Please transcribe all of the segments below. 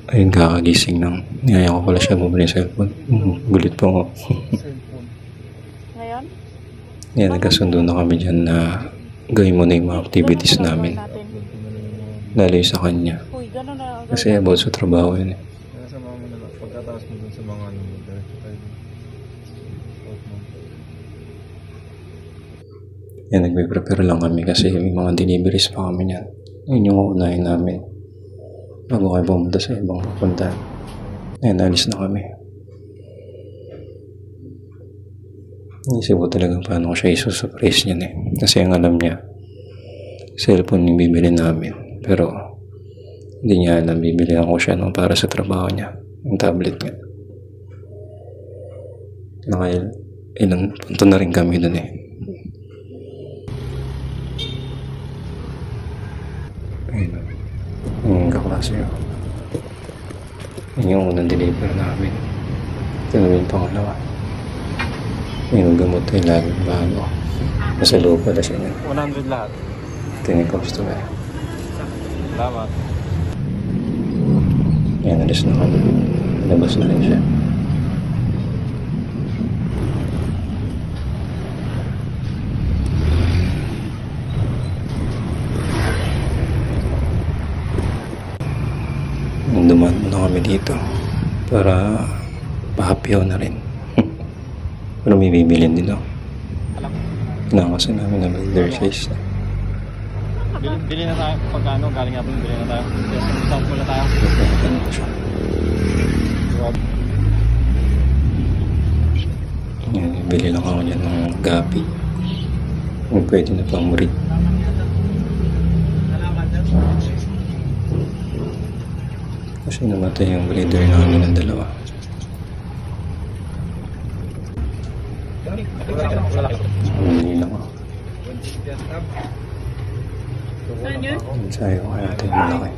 Ayun, kakagising ng niyaya ko pala siya bumili ng cellphone. Gulit po ako. Cellphone. Ngayon? Yan, nagkasundo na kami dyan na gawin mo na yung mga activities namin. Lalo yung sa kanya. Uy, gano'n na. Kasi about sa trabaho yun eh. Nasama mo na lang. Pagkataas mo dun sa mga ano mo. Yan, nagpe-prepare lang kami kasi may mga deliveries pa kami yan. Yun yung uunahin namin. Bago kayo pumunta sa ibang pupunta. Yan, alis na kami. Inisip ko talagang paano ko siya isusurprise niyan eh. Kasi ang alam niya, cellphone yung bibili namin. Pero, hindi niya alam, bibili ako siya no, para sa trabaho niya. Yung tablet niya. Ilang punto na rin kami dun eh. Ayun. Yung kaklase yun. Yun yung unang deliver namin. Ito namin yung pangalawa. Yung gamot ay laging bago. Nasa loob pala siya niya. 100 lahat. Ito yung customer. Salamat. Yan, alis na kami. Labas na rin siya. Dumaan muna kami dito para pahapyaw na rin. Pero may bibilin din ako. Kinakasin namin na mag-exercise. Bili na tayo. Pagkano, galing nga po, bili na tayo. Start muna tayo. Ano pa siya? Yan, bili lang ako dyan ng gapi. Kung pwede na pang murid. Kasi namatay yung breeder namin ng dalawa. Hindi lang ako. Sayo ko kaya natin malaki.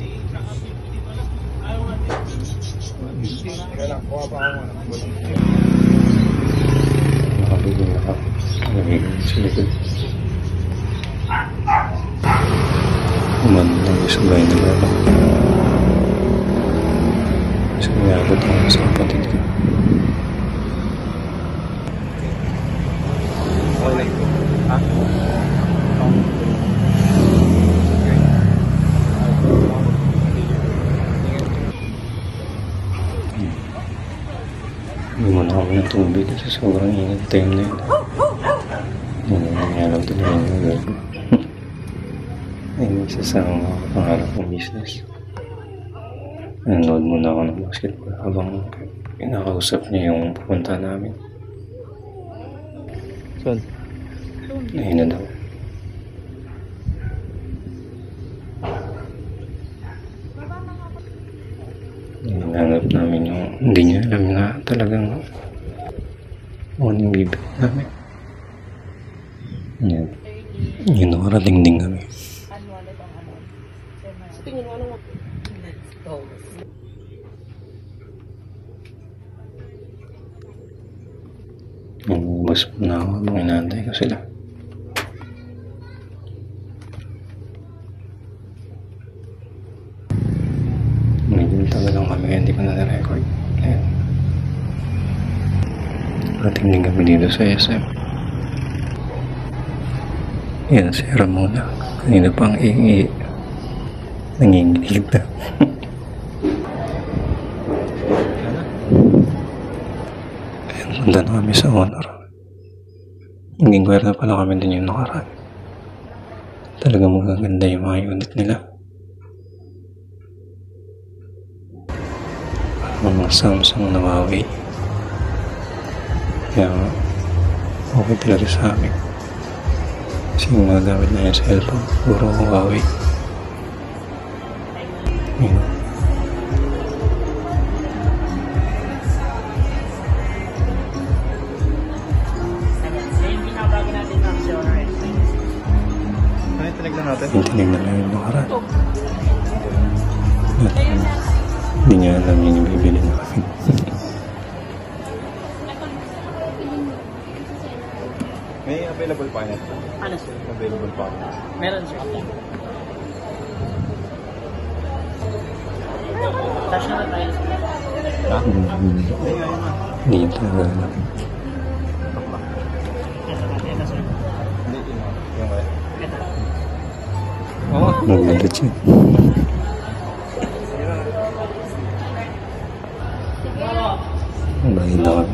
Nakabili na ako. Nagiging sa likod. Umano lang yung sabay na lalo. Kasi mayabot ako sa kapatid ko. Muna kami ng tubig kasi sobrang init time na yun. Nangyalaw din rin yung gabi. Ayun, isa sa mga pangarap ng business. Nanood muna ako ng basketball habang pinakausap niya yung pupunta namin. Saan? Ayun na daw. Hinanap namin yung hindi niya alam na talagang yung bibig namin. Yan. Yun, nakarating din kami. Bus po na ako habang inaantay ko sila. Medyo tagal lang kami kaya hindi ko na na-record. Ayan. Parating din kami dito sa SM. Ayan, sira muna. Kanina pang nanginginig na. Ayan, punta na kami sa Honor. Naging kwerda pala kami din yung nakaraan. Talagang magaganda yung mga unit nila. Parang mga Samsung na Huawei. Kaya okay talaga sa amin. Kasi yung mga gamit na yung cellphone, puro Huawei. Yun. Yung tinignan na yung nakaraan. At hindi niya alam yung bibili na kami. May available pa yan? Ano sir? Available pa. Meron sir. Touch na tayo. Ha? Hindi talaga na. Ito, sir. Hindi, yung wala. Ito. Oo. Maganda siya. Bahin na kami.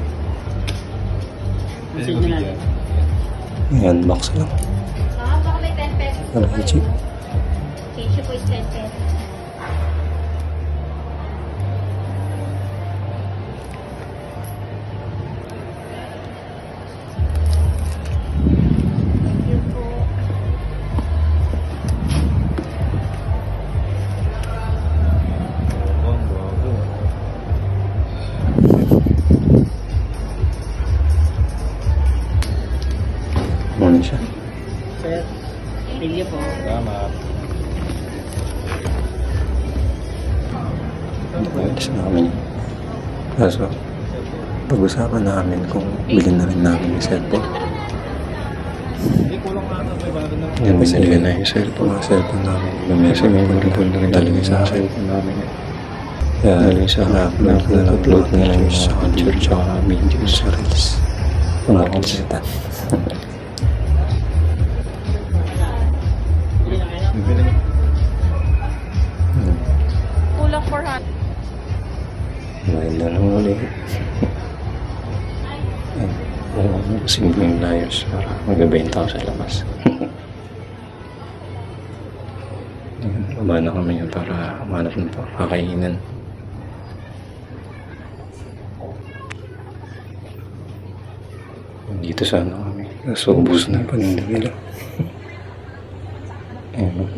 Message na natin. Ayan, box lang. Baka may 10 pesos. Parang cheap. Tissue po is 10 pesos. Thank you po. Ano siya? Sir, thank you po. Salamat. Pwede sa namin. Kaso, pag-usapan namin kung bilhin na rin namin yung cellphone. Hindi, kulang na ito. Ibaran na. Yan, binili na yung cellphone. Mga cellphone namin. Kasi may mag-upload na rin talaga sa cellphone namin. Kaya, sa upload na lang yung sa picture tsaka videos sa reels. Mga konseta. Bibili na. Kulang 400. Maganda naman ulit. Simpleng layers para magbebenta ko sa labas. Baba na kami yun para manap ng pakainan. Dito sana kami. So, ubus na panindig nila.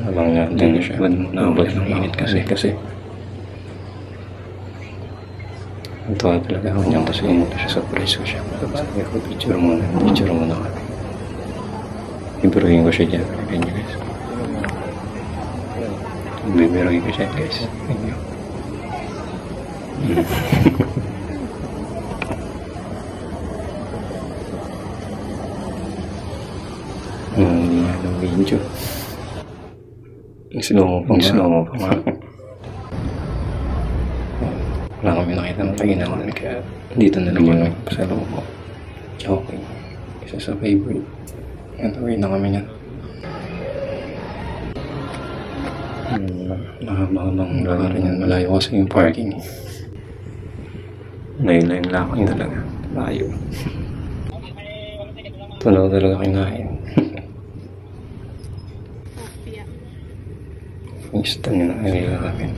Abang natin na siya. Nabot ng init kasi. Ito talaga ako niyang kasi siya sa price ko siya. Sabi ko, picture muna kami. Bibiruhin ko siya dyan. Kaya nyo guys. Bibiruhin ko siya guys. Thank you. Hindi nga ng video. Slow mo pa nga. Wala kami nakita ng kainan namin kaya dito na lang yung nagpasalaw ko. Okay. Isa sa favorite. Nagawin na kami yan. Nakabang lagarin yan. Malayo kasi yung parking. Layo-layo yung lakad talaga. Layo. Tunaw talaga kinain. Instant yun ang nila namin.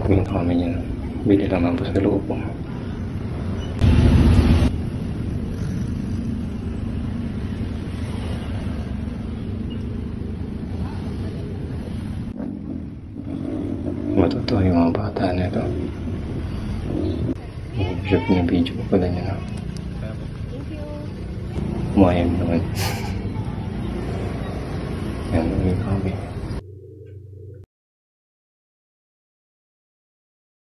Gawin na kami yun. Bili lang naman po sa loob po. Matutuwa yung mga bata na ito. Shop niya video ko pala niya na. Umayag naman. Yan, gawin kami.